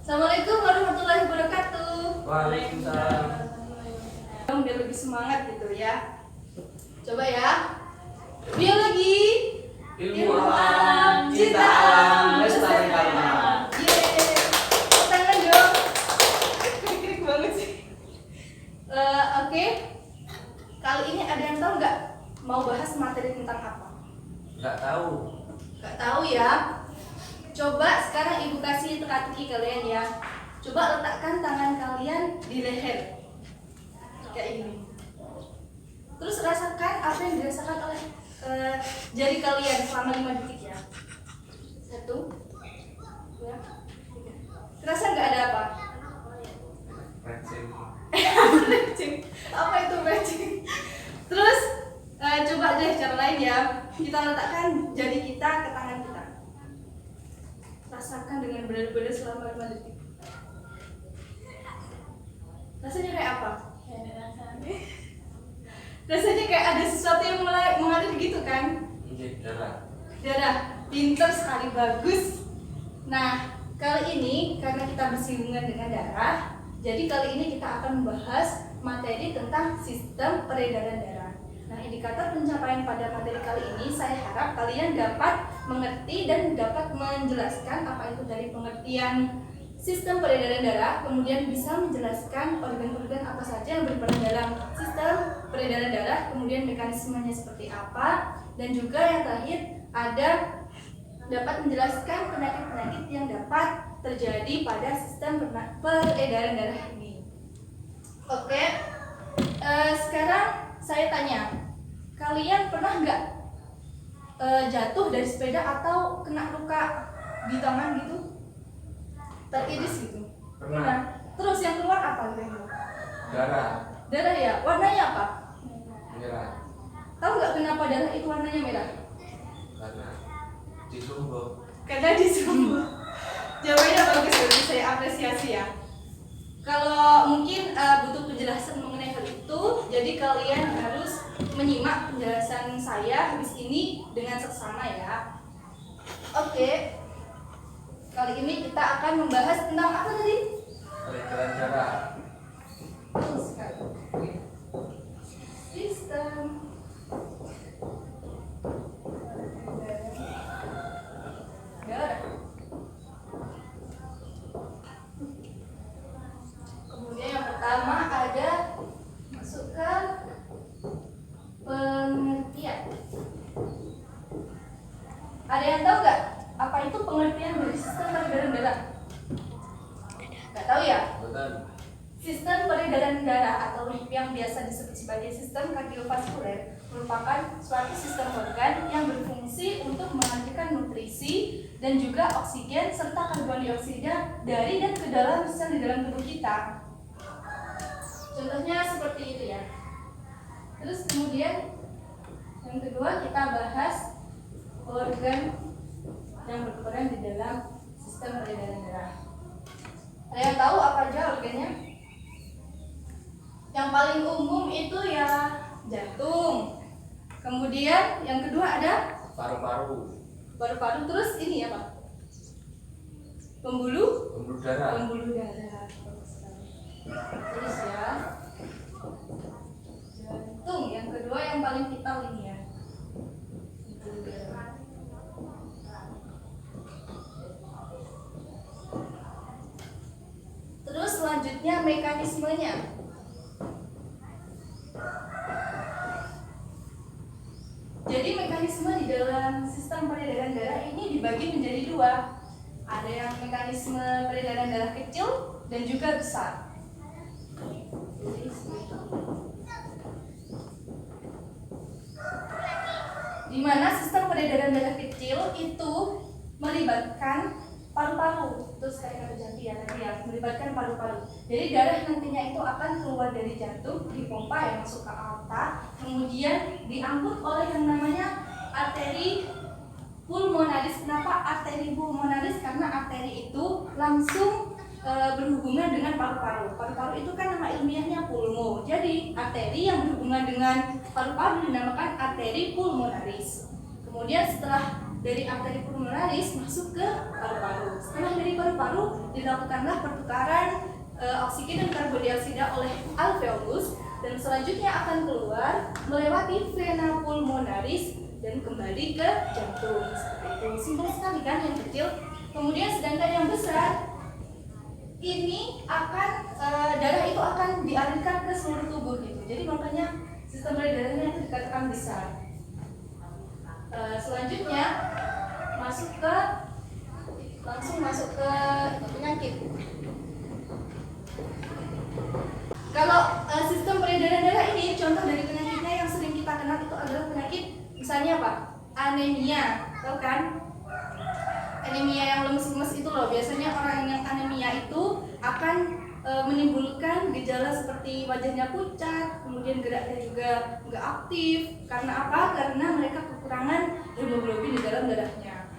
Assalamualaikum warahmatullahi wabarakatuh. Waalaikumsalam. Biar lebih semangat gitu ya. Coba ya. Biologi, Ilmu alam, cinta alam, lestarikan alam. Yeay. Tepuk tangan dong. Krik-krik banget sih. Oke. Kali ini ada yang tahu nggak mau bahas materi tentang apa? Nggak tahu. Nggak tahu ya. Coba sekarang ibu kasih teka-teki kalian ya. Coba letakkan tangan kalian di leher kayak gini. Terus rasakan apa yang dirasakan oleh jari kalian selama 5 detik ya. 1, 2, 3. Terasa nggak ada apa? Matching. Apa itu matching? Terus coba deh cara lain ya. Kita letakkan jari kita ke tangan kita. Rasakan dengan benar-benar selama 5 detik. Rasanya kayak apa? Rasanya kayak ada sesuatu yang mulai mengalir gitu kan? Darah. Pinter sekali, bagus. Nah, kali ini karena kita bersinggungan dengan darah, jadi kali ini kita akan membahas materi tentang sistem peredaran darah. Nah, indikator pencapaian pada materi kali ini saya harap kalian dapat mengerti dan dapat menjelaskan apa itu dari pengertian sistem peredaran darah, kemudian bisa menjelaskan organ-organ apa saja yang berperan dalam sistem peredaran darah, kemudian mekanismenya seperti apa, dan juga yang terakhir ada dapat menjelaskan penyakit-penyakit yang dapat terjadi pada sistem peredaran darah ini. Oke, sekarang saya tanya, kalian pernah nggak jatuh dari sepeda atau kena luka di tangan gitu? Teriris gitu? Pernah. Terus yang keluar apa gitu? Darah Ya, warnanya apa? merah. Tahu nggak kenapa darah itu warnanya merah? Karena disumbuh. Karena disumbuh. Jawabannya bagus, jadi saya apresiasi ya. Kalau mungkin butuh penjelasan mengenai hal itu, jadi kalian harus menyimak penjelasan saya habis ini dengan seksama ya. Oke. Kali ini kita akan membahas tentang apa tadi? Peredaran darah. Sistem darah. Kemudian yang pertama ada masukkan pengertian. Ada yang tahu nggak apa itu pengertian dari sistem peredaran darah? Nggak tahu ya? Betul. Sistem peredaran darah atau yang biasa disebut sebagai sistem kardiovaskuler merupakan suatu sistem organ yang berfungsi untuk mengalirkan nutrisi dan juga oksigen serta karbon dioksida dari dan ke dalam sel di dalam tubuh kita. Contohnya seperti itu ya. Terus kemudian yang kedua kita bahas organ yang berperan di dalam sistem peredaran darah. Ada yang tahu apa aja organnya? Yang paling umum itu ya jantung. Kemudian yang kedua ada Paru-paru. paru-paru, terus ini apa? Pembuluh darah. Pembuluh darah. Terus ya jantung. Yang kedua yang paling vital ini ya. Pembuluh darah. Terus selanjutnya mekanismenya. Jadi mekanisme di dalam sistem peredaran darah ini dibagi menjadi dua. Ada yang mekanisme peredaran darah kecil dan juga besar. Di mana sistem peredaran darah kecil itu melibatkan paru-paru. Terus kayak kata Janti ya tadi ya, melibatkan paru-paru. Jadi darah nantinya itu akan keluar dari jantung, dipompa yang masuk ke aorta, kemudian diangkut oleh yang namanya arteri pulmonaris. Kenapa arteri pulmonaris? Karena arteri itu langsung berhubungan dengan paru-paru. Paru-paru itu kan nama ilmiahnya pulmo. Jadi arteri yang berhubungan dengan paru-paru dinamakan arteri pulmonaris. Kemudian setelah dari arteri pulmonaris masuk ke paru-paru. Setelah dari paru-paru dilakukanlah pertukaran oksigen dan karbon dioksida oleh alveolus dan selanjutnya akan keluar melewati vena pulmonaris dan kembali ke jantung. Seperti itu. Simpel sekali kan yang kecil. Kemudian sedangkan yang besar ini akan darah itu akan dialirkan ke seluruh tubuh gitu. Jadi makanya sistem peredarannya itu dikatakan besar. Selanjutnya langsung masuk ke penyakit. Kalau sistem peredaran darah ini contoh dari penyakitnya yang sering kita kenal itu adalah penyakit misalnya apa? Anemia, tahu kan? Anemia yang lemes-lemes itu loh. Biasanya orang yang anemia itu akan menimbulkan gejala seperti wajahnya pucat, kemudian geraknya juga nggak aktif. Karena apa? Karena mereka kekurangan hemoglobin di dalam darahnya.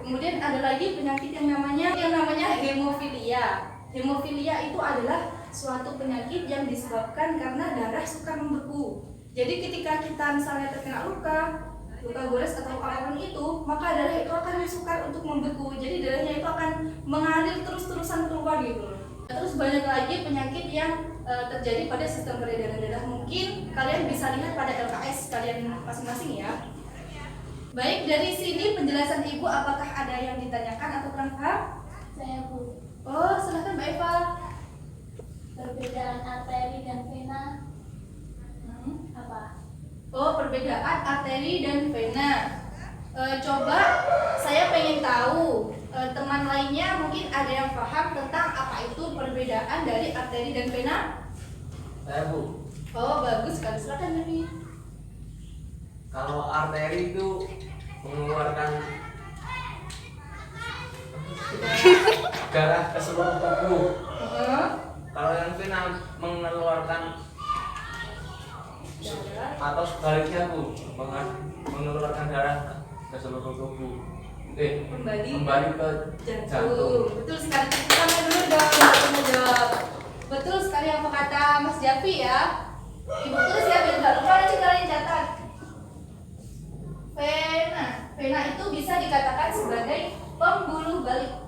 Kemudian ada lagi penyakit yang namanya hemofilia. Hemofilia itu adalah suatu penyakit yang disebabkan karena darah suka membeku. Jadi ketika kita misalnya terkena luka gores atau apapun itu, maka darah itu akan sukar untuk membeku. Jadi darahnya itu akan mengalir terus-terusan keluar gitu. Terus banyak lagi penyakit yang terjadi pada sistem peredaran darah. Mungkin kalian bisa lihat pada LKS kalian masing-masing ya. Baik, dari sini penjelasan Ibu apakah ada yang ditanyakan atau kurang paham? Saya Bu. Oh, silahkan Mbak Eva. Perbedaan arteri dan vena apa? Oh, perbedaan arteri dan vena. Coba saya pengen tahu teman lainnya mungkin ada yang paham tentang apa itu perbedaan dari arteri dan vena? Saya Bu. Oh, bagus sekali. Silakan Nabi. Kalau arteri itu mengeluarkan darah ke seluruh tubuh. Kalau yang vena mengeluarkan atau sebaliknya Bu, mengeluarkan darah ke seluruh tubuh. Kembali ke jantung. Betul sekali. Kita dulu dong untuk menjawab. Betul sekali apa kata Mas Jafi ya. Ibu tulis ya biar nggak lupa, nanti kalian catat. Vena itu bisa dikatakan sebagai pembuluh balik.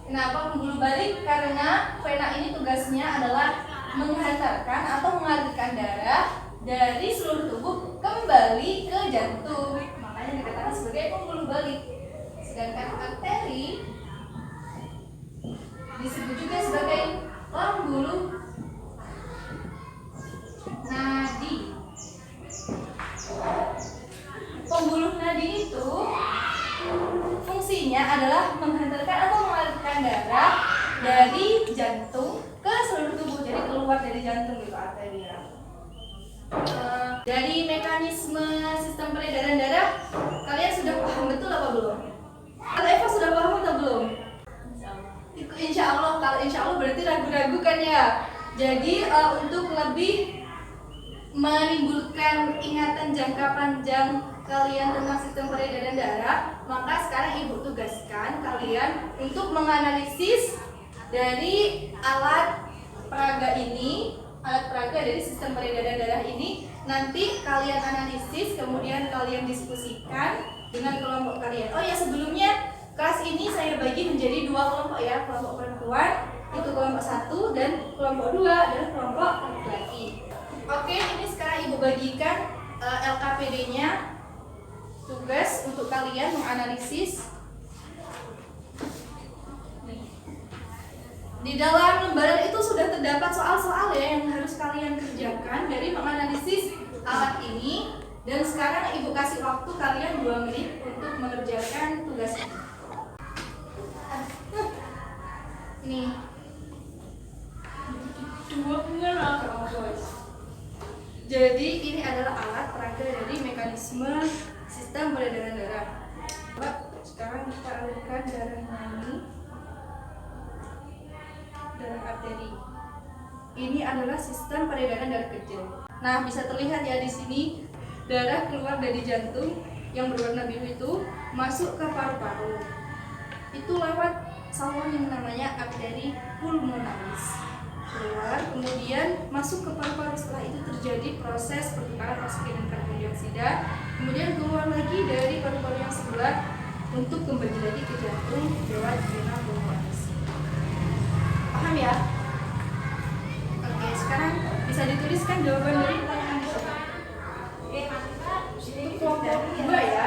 Kenapa pembuluh balik? Karena vena ini tugasnya adalah menghantarkan atau mengalirkan darah dari seluruh tubuh kembali ke jantung. Makanya dikatakan sebagai pembuluh balik. Sedangkan arteri disebut juga sebagai pembuluh nadi. Pembuluh nadi itu fungsinya adalah menghantarkan atau mengalirkan darah dari jantung ke seluruh tubuh. Jadi keluar dari jantung gitu arterinya. Dari mekanisme sistem peredaran darah kalian sudah paham betul apa belum? Kalau Eva sudah paham atau belum? Insya Allah. Kalau insya Allah berarti ragu-ragu kan ya. Jadi untuk lebih menimbulkan ingatan jangka panjang kalian tentang sistem peredaran darah, maka sekarang Ibu tugaskan kalian untuk menganalisis dari alat peraga ini, alat peraga dari sistem peredaran darah ini. Nanti kalian analisis, kemudian kalian diskusikan dengan kelompok kalian. Oh ya, sebelumnya kelas ini saya bagi menjadi dua kelompok ya, kelompok perempuan itu kelompok 1 dan kelompok 2 adalah kelompok laki-laki. Oke, ini sekarang Ibu bagikan LKPD-nya. Tugas untuk kalian menganalisis. Di dalam lembaran itu sudah terdapat soal-soal ya yang harus kalian kerjakan dari menganalisis alat ini. Dan sekarang Ibu kasih waktu kalian 2 menit untuk mengerjakan tugas ini. Nih. 2 menit. Jadi ini adalah alat peraga dari mekanisme sistem peredaran darah. Sekarang kita alirkan darahnya ini, darah arteri. Ini adalah sistem peredaran darah kecil. Nah, bisa terlihat ya di sini darah keluar dari jantung yang berwarna biru itu masuk ke paru-paru. Itu lewat saluran yang namanya arteri pulmonaris. keluar, kemudian masuk ke paru-paru. Setelah itu terjadi proses pertukaran oksigen dan karbon dioksida, kemudian keluar lagi dari paru-paru yang sebelah untuk kembali lagi ke jantung lewat vena pulmonalis. Paham ya? Oke, sekarang bisa dituliskan jawaban dari pertanyaan ini. Itu kelompok 2 ya.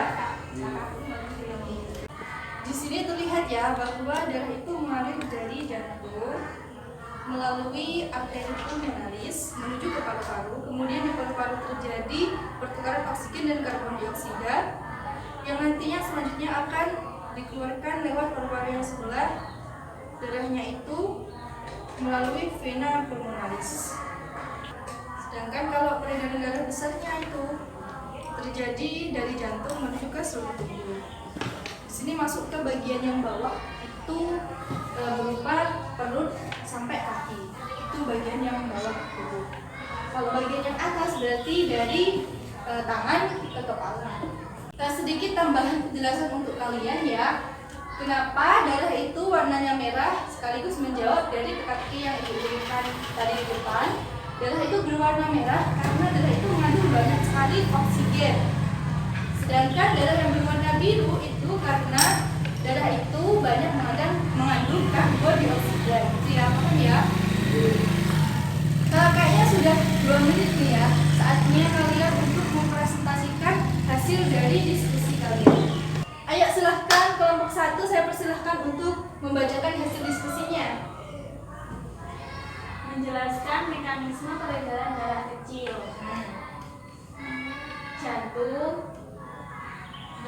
Di sini terlihat ya bahwa darah itu mengalir dari jantung melalui arteri pulmonalis menuju ke paru-paru, kemudian di paru-paru terjadi pertukaran oksigen dan karbon dioksida yang nantinya selanjutnya akan dikeluarkan lewat paru-paru yang sebelah. Darahnya itu melalui vena pulmonalis. Sedangkan kalau peredaran darah besarnya itu terjadi dari jantung menuju ke seluruh tubuh. Di sini masuk ke bagian yang bawah itu berupa perut sampai kaki. Itu bagian yang bawah tubuh. Kalau bagian yang atas berarti dari tangan ke kepala. Sedikit tambahan penjelasan untuk kalian ya. Kenapa darah itu warnanya merah sekaligus menjawab dari teka-teki yang ibu berikan tadi di depan. Darah itu berwarna merah karena darah itu mengandung banyak sekali oksigen. Sedangkan darah yang berwarna biru itu karena darah itu banyak mengandung karbon dioksida. Itu ya, paham ya? Kayaknya sudah 2 menit nih ya. Saatnya kalian untuk mempresentasikan hasil dari diskusi kalian. Ayo silahkan kelompok 1, saya persilahkan untuk membacakan hasil diskusinya. Menjelaskan mekanisme peredaran darah kecil. Jantung.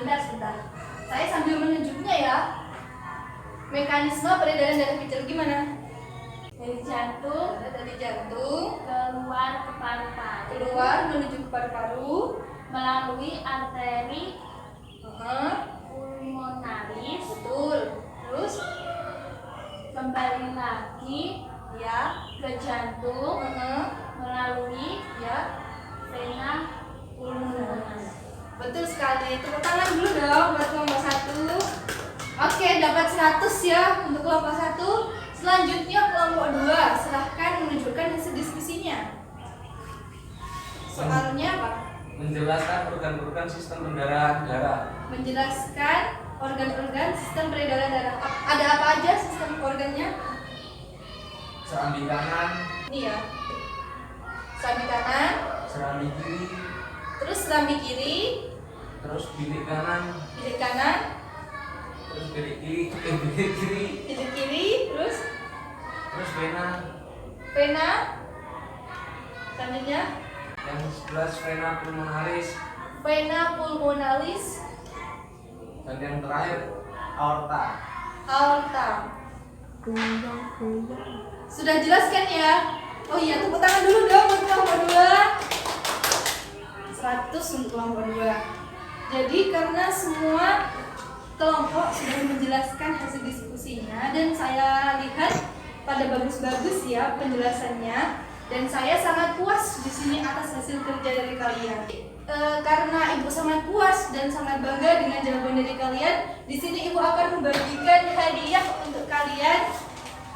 Sebentar. Saya sambil menunjuknya ya. Mekanisme peredaran darah kecil gimana? Dari jantung keluar ke paru-paru. Keluar menuju ke paru-paru Melalui arteri pulmonalis. Betul. Terus Kembali lagi ya ke jantung melalui ya. vena pulmonalis. Betul sekali. Tepuk tangan dulu dong buat kelompok 1. Oke, dapat 100 ya untuk kelompok 1. Selanjutnya kelompok 2, silahkan menunjukkan hasil diskusinya. Soalnya apa? Menjelaskan organ-organ sistem peredaran darah. Menjelaskan organ-organ sistem peredaran darah. Ada apa aja sistem organnya? Serambi kanan, Ini ya. Serambi kanan, serambi kiri, terus serambi kiri, terus bilik kanan, bilik kanan, terus bilik kiri, bilik kiri, bilik kiri, terus vena. vena. Selanjutnya Yang 11 vena pulmonalis. vena pulmonalis, Dan yang terakhir aorta. aorta. Sudah jelaskan ya? Oh iya, tepuk tangan dulu dong buat kelompok 2. 100 untuk kelompok 2. Jadi karena semua kelompok sudah menjelaskan hasil diskusinya dan saya lihat pada bagus-bagus ya penjelasannya dan saya sangat puas di sini atas hasil kerja dari kalian. Karena ibu sangat puas dan sangat bangga dengan jawaban dari kalian, di sini ibu akan membagikan hadiah untuk kalian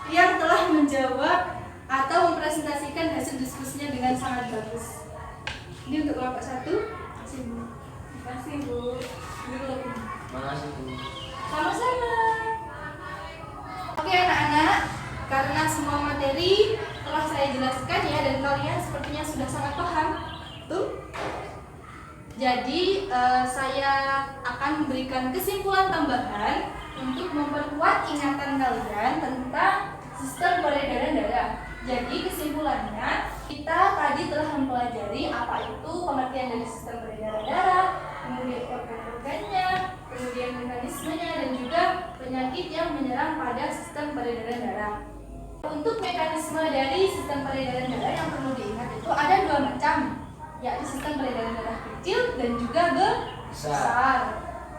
yang telah menjawab atau mempresentasikan hasil diskusinya dengan sangat bagus. Ini untuk kelompok 1. Terima kasih Bu. Makasih Bu. Sama-sama. Oke anak-anak, karena semua materi telah saya jelaskan ya dan kalian sepertinya sudah sangat paham. Tuh. Jadi saya akan memberikan kesimpulan tambahan untuk memperkuat ingatan kalian tentang sistem peredaran darah. Jadi kesimpulannya, kita tadi telah mempelajari apa itu pengertian dari sistem peredaran darah, kemudian organ-organnya, kemudian mekanismenya, dan juga penyakit yang menyerang pada sistem peredaran darah. Untuk mekanisme dari sistem peredaran darah yang perlu diingat itu ada 2 macam, yaitu sistem peredaran darah kecil dan juga besar.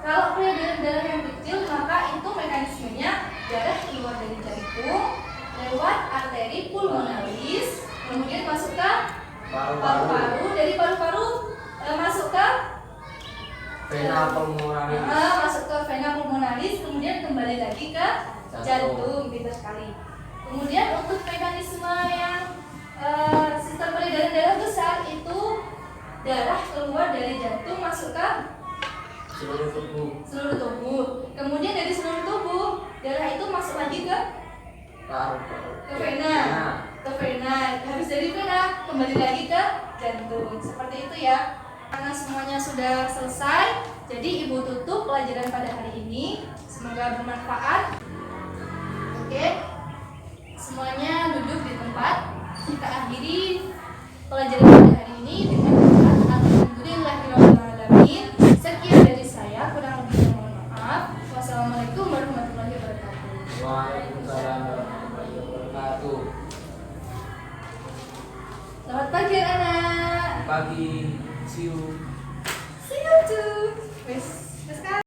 Kalau peredaran darah yang kecil, maka itu mekanismenya darah keluar dari jantung lewat arteri pulmonalis, kemudian masuk ke paru-paru, dari paru-paru masuk ke Vena pulmonalis. Masuk ke vena pulmonalis, kemudian kembali lagi ke jantung. Pintar sekali. Kemudian untuk mekanisme yang sistem peredaran darah besar itu darah keluar dari jantung masuk ke seluruh tubuh. seluruh tubuh. Kemudian dari seluruh tubuh darah itu masuk lagi ke Paru-paru. vena. Ke vena. Habis dari vena kembali lagi ke jantung. Seperti itu ya. Karena semuanya sudah selesai, jadi Ibu tutup pelajaran pada hari ini. Semoga bermanfaat. Oke. Semuanya duduk di tempat. Kita akhiri pelajaran pada hari ini dengan doa. Alhamdulillahirobbilalamin. Sekian dari saya, kurang lebihnya mohon maaf. Wassalamualaikum warahmatullahi wabarakatuh. Waalaikumsalam warahmatullahi wabarakatuh. Selamat pagi anak. Pagi, see you. See you too. Wes, wes kan?